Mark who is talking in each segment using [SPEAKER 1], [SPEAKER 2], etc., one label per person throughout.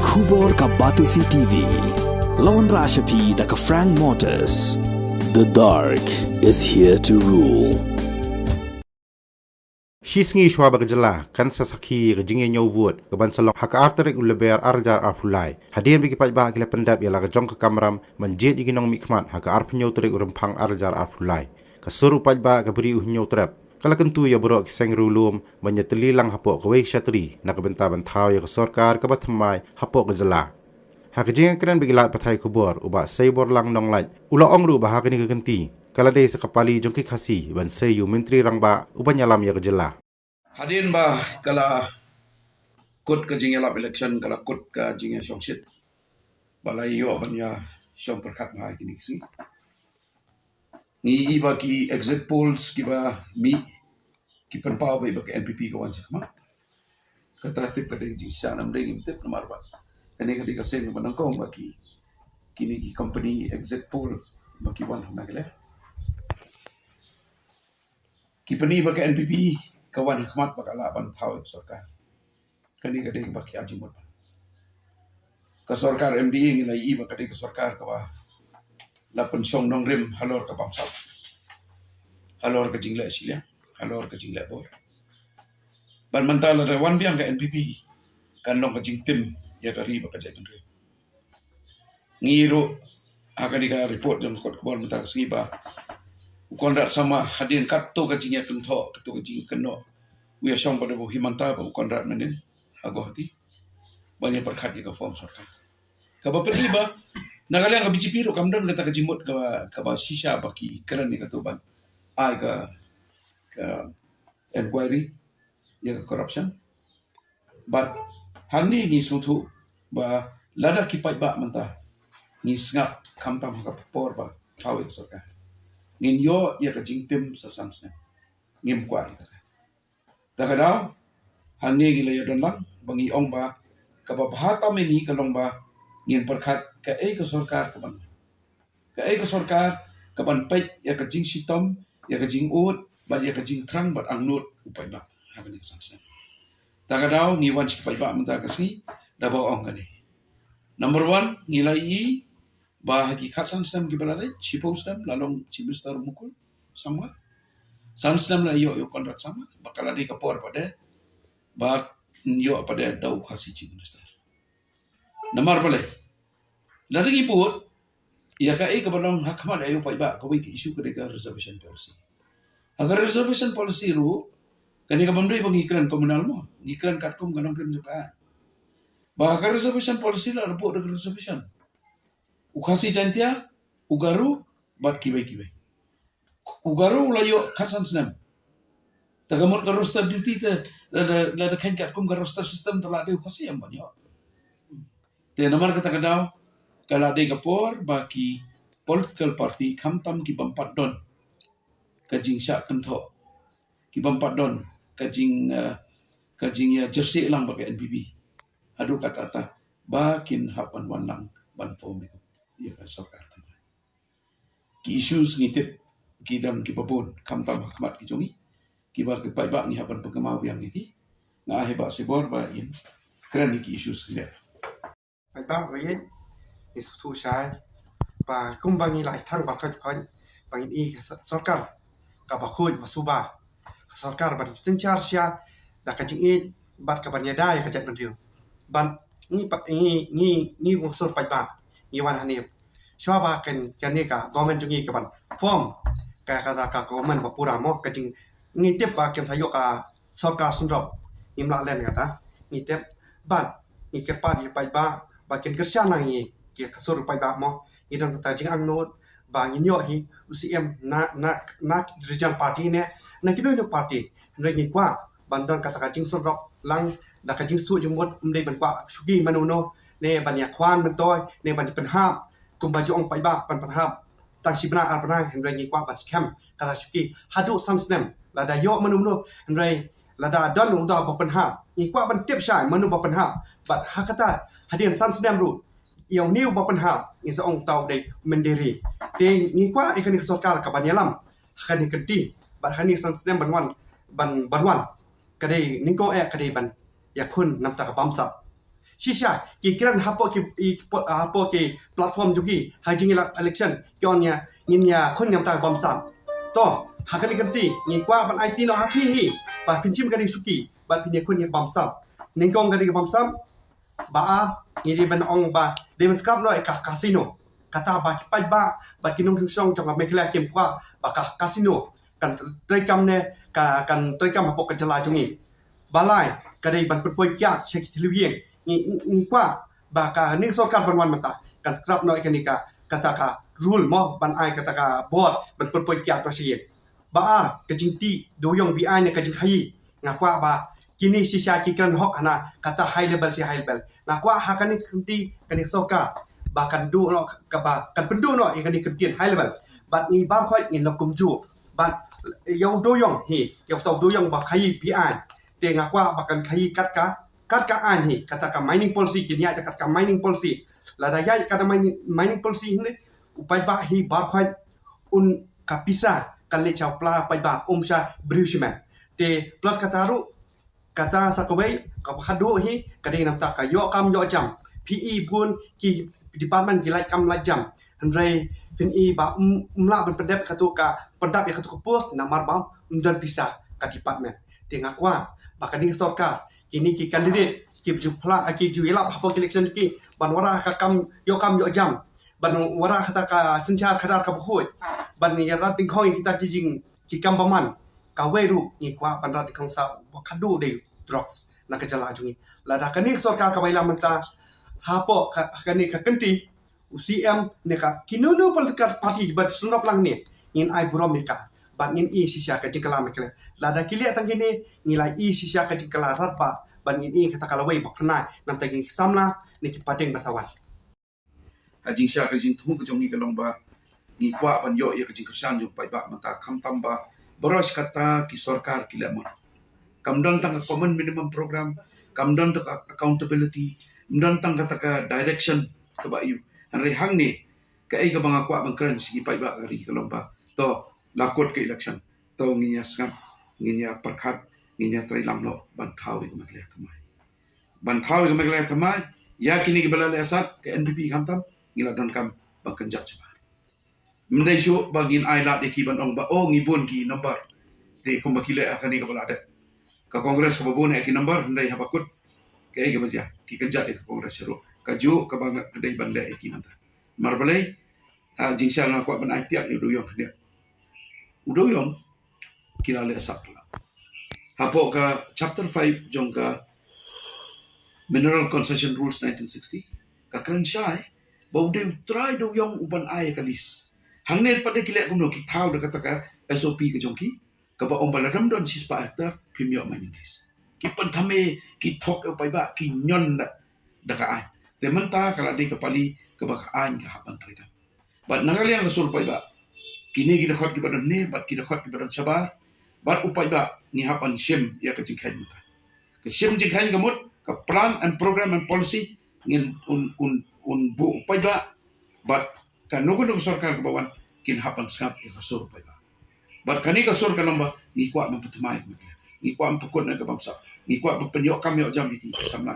[SPEAKER 1] Khubor ka Batisi TV. Lawan Rashapi da ka Frank Motors. The dark is here to rule.
[SPEAKER 2] Shisngi shwa bagajala kan sasaki rejinge nyawut keban salong hak arterik uleber arjar arfulai hadian bagi pajba kila pendap ya laga jong ke kamram menjit yiginong mikmat hak arpenyo terik urempang arjar arfulai kasuru pajba kaberi uhnyo trap kala kentu ya borok seng rulum menyeteli lang hapok kawai syatri nak benta bentau ya kesorkar kebatmai hapok gejala hak jinga keren bagi lat patai kubur ubak seibor lang nong lait ula ongru bahak ni kegenti kala dei sekapali jongki khasi ban seyu menteri rangba ubanyalam ya gejala
[SPEAKER 3] Hadin ba kala kut ka jing elap election kala kut ka jing shongshit balai yo banya shong perkat ma kini si ni iba ki exit polls ki ba mi ki penpau ba ki NPP ka wan ma kata tip ka ding jing sha nam ding tip namar ba kani ka di ka sen ba nang kong ba ki kini ki company exit poll ba ki wan ma gele ki pani ba ka NPP kawan hikmat bakala ban thau sarkar kani kade baki ajimot ka sarkar MDA ngi lai iba kade ka sarkar ka ba la pensong nong rim halor ka bamsal halor ka jingle silia halor ka jingle bor ban mental ada wan biang ka NPP kan nong ka jingtim ya ka riba ka jaitan rim ngiro akan ka report jong kot kebon mental siba kondat sama hadin katto ka jinga tentho katto ka jinga keno we shong pada bu himanta bu kondat menin ago hati banyak perkhat ka form sarkar ka ba pedi ba nagalang ka BJP ro kamdan kata ka jimut ka ba shisha baki keran ni katto ban ai ka inquiry ya ka corruption but hani ni sutu ba lada kipai ba menta ni snap kampam ka por ba tawit sarkar ngin yo ya ka jingtim sa sansne ngim kwai daga daw hangi gila ya don lang bangi ong ba ka ba bahata meni kalong ba ngin perkhat ka ka sarkar ka ban ka sarkar ka ban pet ya ka jing sitom ya ka jing ut ba ya ka jing trang bat angnut upai ba hagan ni sansne daga daw ngi wan sipai ba menta ka si da ba ong kani number 1 ngilai ba hakikat sansam ki balade chipo sam lalong chimistar mukul sama sansam la yo kontrak sama bakal ada kapor pada bak yo pada dau khasi chimistar namar boleh lagi put ya ka ke balong hakmat ayo pai ba ko ki isu ke reservation policy agar reservation policy ru kani ka bandoi pengikran komunal mo ngikran katkum kanong krim juga bah reservation policy la report de reservation ukasi jantia ugaru bat kibai ugaru layo khasan snam tagamot ka roster duty te la kan kat kum ka roster system telah de ukasi yang banyak te namar kata kadaw kala de kapor baki political party kamtam ki bampat don kajing syak kentho ki bampat don kajing ya jersey lang bagi NPP adu kata bakin hapan wanlang ban form ya sarkar tamai ki issues ngitip ki dam ki babon kam tam hakmat ki jongi ki ba ki pai ba ni haban pengemau yang ki nga heba sebor ba in kran ki issues ni
[SPEAKER 4] pai ba ba yin is tu shai ba kum bangi lai thang ba khat khan bangi i sarkar ka ba khoi masuba sarkar ban chenchar sia da ka jing in bat ka ban ya dai ka jat bandiu ban ni ngosor pai ba iwan hanip shwaba kan ka government jungi ka ban form ka government ba pura mo ka jing ni tep ka kem sayo ka sarkar sundrop imla len kata ni tep ban ni ke pa ni pai ba ken kerja nang ni ke kasur pai ba mo ni dan kata jing angnot ba ni yo hi UCM na regional party ne na kido no party ne ni kwa ban don kata ka jing sundrop lang da ka jing stu jumot mdei ban kwa sugi manuno ne ban ya khwan ban toy ne ban pen hap kum ba jong pai ba ban hap tang sibna ar bana hendrai ni kwa ban scam kala suki hadu samsnem la da yo manuno hendrai la da don uda ba pen hap ni kwa ban tip shai manu ba pen hap bat hakata hadin samsnem ru yang new ba pen hap ni sa ong tau dei mendiri te ni kwa ikani sarkar ka ban yalam khani kenti bat khani samsnem ban wan kadai ningko kadai ban ya kun nam ta ka bamsa sisa kikiran hapo ki platform jugi hajing election kionnya nginya khon nyam ta bom sam to hakani kanti ngi kwa ban IT no happy hi ba pinchim kadi suki ba pinya khon nya bom sam ningkong kadi bom sam ba ngi ban ong ba demonstrate no ka casino kata ba kipai ba kinong song jong me khla kem kwa ba ka casino kan trekam ne kan trekam hapo ka jala jungi balai kadai ban poi kya chek television ni kwa ba ka ni sokar ban wan mata kan scrap no ikanika kata ka rule mo ban ai kata ka board ban poi kya to siye ba ka jingti doyong bi ai ne ka jing hai ngakwa ba kini sisa kikran hok ana kata high level si high level ngakwa hakani kunti kan sokar ba kan du no ka ba kan pendu no ikani kertien high level bat ni ba khoi in lokum ju bat yau doyong hi yau tau doyong ba khai bi ai te ngakwa bakan khai kat ka an hi kata ka mining policy kinya kat ka mining policy la da ya kata mining policy ni upai ba hi ba khoi un kapisa kan le chau pla pai ba umsha brushman te plus kata sakawai ka hadu hi kading nam ta ka yo kam yo jam PE pun ki department ki lai kam lai jam handrai fin i ba umla ban pendap katu ka pendap ya katu post namar bam undan pisah ka department te ngakwa bakani sorka kini ki candidate ki jupla ki juila hapo election ki ban wara ka kam yo jam ban wara kata ka senchar khadar ka bhoi ban ni rat ting khoi kita ki jing ki kam baman ka weru ni kwa ban rat khong sa khadu de drugs na ka jala jungi lada kani sorka ka baila menta hapo kani ka kanti UCM ne ka kinunu political party bat sunop lang ni in ai buromika bat ngin i sisa ka jingkala mekle lada kilia tangini ngilai i sisa ka jingkala ratba ban ngin i kata kalawai bakna nam tagi samla ni ki pateng basawan
[SPEAKER 3] Hajing sya ka jing thu ka jong ni ka long ba ni kwa ban yo ya ka jing kersan jong pai ba mata kham tamba boros kata ki sarkar ki lamon kamdon tang common minimum program kamdon tang accountability kamdon tang kata ka direction ka ba yu anre hang ni ka ai ka bang kwa bang kran si pai ba kari ka long ba to lakot ke election to nginya skam nginya perkhat nginya trilam lo ban thawi ka magle thamai ya kini ke balale asat ke NPP kamtam ngila don kam bakan jat chaba mendai syu bagin ailat ki ban ong ba o ngibun ki number te ko makile akani ka balade ka kongres ka babun ki number ndai habakut ke ai ke baja ki kenjat ke kongres ro ka ju ka bang kedai banda ki manta marbalai a jingsha ngakwa ban ai tiak ni do yong dia udoyong kila le asap la hapo ka chapter 5 jong ka mineral concession rules 1960 ka kran shai bau de try do yong uban ai kalis hangne pade kile kuno ki thau de kata ka SOP ka jong ki ka ba om baladam don sispa hektar pimyo mining case ki pan thame ki thok pai ba ki nyon da ka ai te menta kala de ka pali ka ba ka an ka hapan trida ba nakaliang ka sur pai ba kini kita khot ki badan ne bat kita khot ki badan sabar bat upai ba ni hapan sim ya ka jingkhain muta ka sim jingkhain ka mut ka plan and program and policy ngin un bu upai ba bat ka nugo sarkar ka bawan kin hapan skap ya ka sur upai ba bat kani ka sur ka lamba ni kwa mampatamay ni kwa mampukon na ka bamsa ni kwa mapanyo kam yo jam ki samla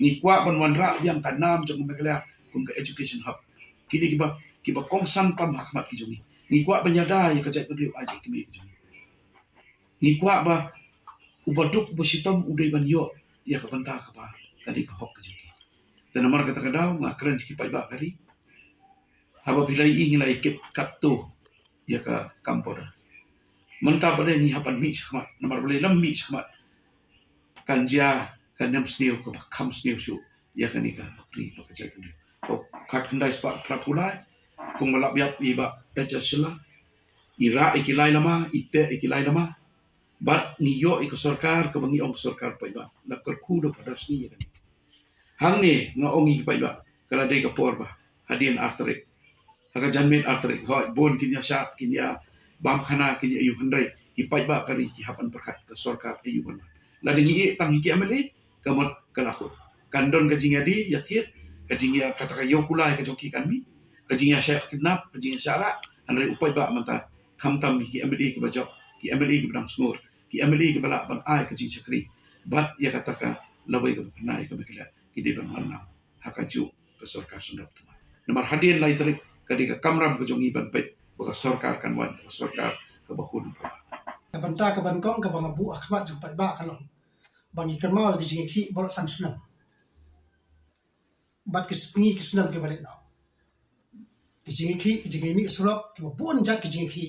[SPEAKER 3] ni kwa ban wanra yang kanam jong megala kun ka education hub kini kiba kongsan pam hakmat ki jongi ni kwa banyada ya kajai pendiri aja kimi ni kwa ba ubaduk bositom udai banyo ya ka banta ka ba kadi ka hok kajiki dan amar kata kadau ngakran ki pai ba kari haba pilai ingin la ikip katto ya ka kampora menta pada ni hapan mi khmat namar boleh lam mi khmat kanja kanam sneu ka kham sneu su ya kani ka pri pa kajai pendiri o khat kandai spa prapulai kung malap yap iba ejasla ira ikilai lama ite ikilai lama bat niyo ikosarkar ka bangi ong sarkar pa iba la kerkudo pada sni kan hang ni nga ongi pa iba kala de ka porba hadin arterik haga janmin arterik ho bon kinya sha kinya bam khana kinya ayu handrai ipai ba kari ki hapan perkat ka sarkar ayu ban la dingi tang ki ameli kamot kalako kandon ka jingadi yathir ka jingya kata ka yokulai ka joki kan mi kajingnya syek kidnap kajingnya syarat andai upai ba manta khamtam ki MLA ki bajak ki MLA ki badang smur ki MLA ki bala ban ai kajing sakri bat ya kataka labai ka panai ka bekila kini bermanam hakaju ke sorkar sundap teman. Nomor hadian lain terik kadika kamram ke jongi ban pet baka sorkar kan wan sorkar ke bahun.
[SPEAKER 5] Kabanta kabankong kabang Abu Ahmad jumpai ba kalong. Bangi kermau ke jingi ki bolak san senam. Bat kesni kesenam ke balik now. Ke jingi ki ke jingi mi surap ke bon jat ke jingi ki.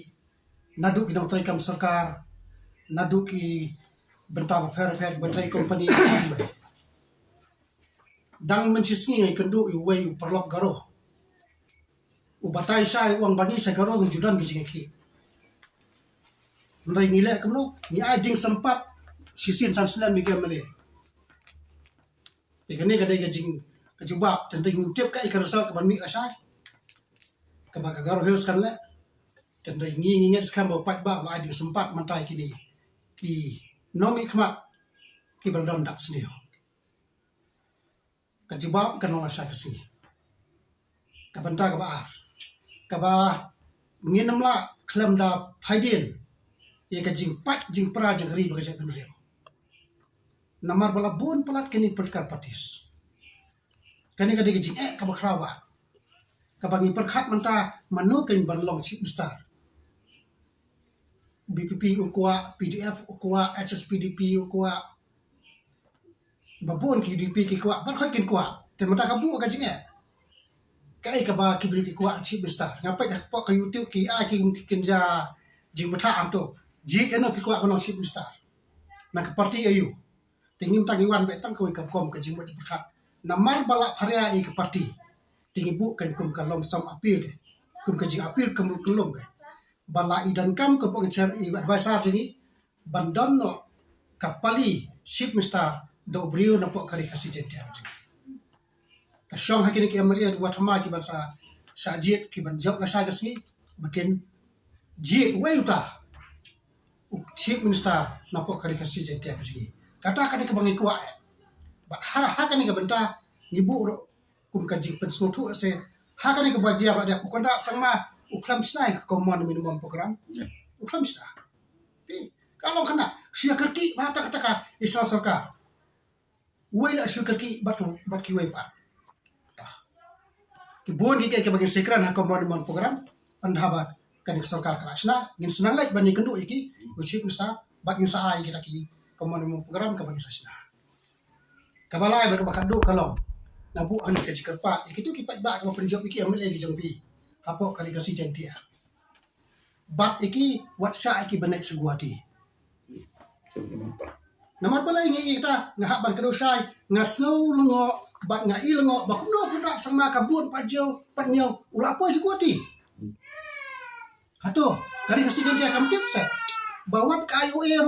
[SPEAKER 5] Nadu ki dong kam sarkar. Nadu ki bentang fair bentai company dang mencisngi ngai kendu i wei perlok garo. Ubatai sai uang bani sa garo judan ke jingi ki. Ndai nilai kemno ni ajing sempat sisin san senam mi gamale. Ikane kadai gajing kecuba tenting ngutip ka ikan resort ke ban mi asai. Kabaka garo hills kan le. Tentai nginget skam bapak ba ajing sempat mantai kini. Ki nomi khmat ki baldon dak snio. Kecuba kan nong asai kesini. Kabanta kaba ar. Kaba nginam la klam da phaidin. Ia ka jing pat jing pra jing ri bagi ben rio. Namar bala bon pelat kini perkar patis. Kani ka jing ka bakrawa. Ka bangi perkhat manta manu kan ban long chip star. BPP ukwa, PDF ukwa, HSPDP ukwa. Babon ki DP ki kwa, ban khoi kin kwa. Te mata ka bu ka jing Kai ka ba ki bri ki kwa chip star. Ngapai ka po ka YouTube ki a ki kinja jing mata amto. Jika nak fikir aku nasib besar, nak parti ayu, tinggi tang iwan betang kau ikam kom kajing buat berkat. Namar balak hari ai ke parti, tinggi bu kan kum kalom sam apil ke, kum kajing apil kemul kelom ke. Balak idan kam ke pengecer iwan bahasa ini, bandan no kapali sip besar do brio na pok kari kasih jentian. Kasyong hakini ki amalia buat hama ki bahasa sajid ki banjok na saya kesini, makin jid wayuta. Chief Minister napok kari kasih jadi apa sih? Kata kata kebangi kuat. Hak ni kebenta ibu kum kaji pensutu ase. Hak ni kebaji apa dia? Bukan tak sama uklam senai ke komand minimum program. Uklam senai. Kalau kena siapa kerki mata kata Islam Sarkar. Wala siapa kerki bat kiwai pak. Kibun kita kebangi sekran hak komand minimum program. Andhabat kan Sarkar kerasna ngin senang lagi bani kendu iki chief minister bat ngin saai kita ki komando program ka bani sasna kabalai baru bakadu kalau nabu an ke jikerpat iki tu kipat ba ka penjob iki amel lagi jongpi hapo kali kasi jentia bat iki wat sya iki benek seguati namar balai ngi kita ngahak ban kedu sai ngasno lengo bat ngai lengo bakumno kunta sama kabut pajau patnyau ula apa seguati Hato, kari kasi janji akan set. Bawat ka IOA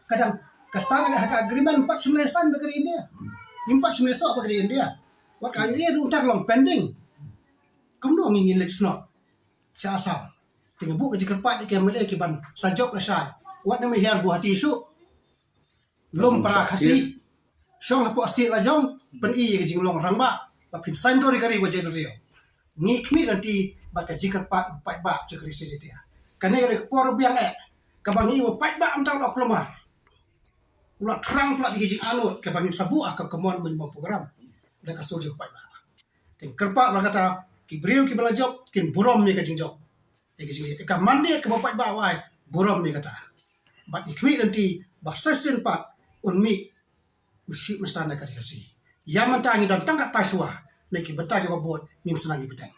[SPEAKER 5] kadang kastana ka agreement 4 semelesan bagari India. 4 semelesan bagari India. Wat ka IOA untak long pending. Kumno ngingin leksno. Sa asam. Tinggal bu ka jikerpat ikan mele kiban sajok na sai. Wat na may hiar buhat isu. Lom para kasi. Syong hapo asti la jong pen i ka jinglong rangba. Bapin sandori kari wajay rio. Ngikmi nanti baka jikerpat pat ba jekri sedia. Kani ada por biang kabangi wa pai ba amtang lok lemah. Ulah terang pula digijing anut kabangi sabu ke kemon minimum program. Da kasojo pai ba. Ting kerpa la kata kibriu ki bala job kin burom mi ka jingjok. Eki ka mandi ke pai ba wai burom mi kata. Bat ikwi nanti basasin pat unmi usi mestana ka dikasih. Ya mantangi dan tangkat pasua neki betagi babot ning senangi betang.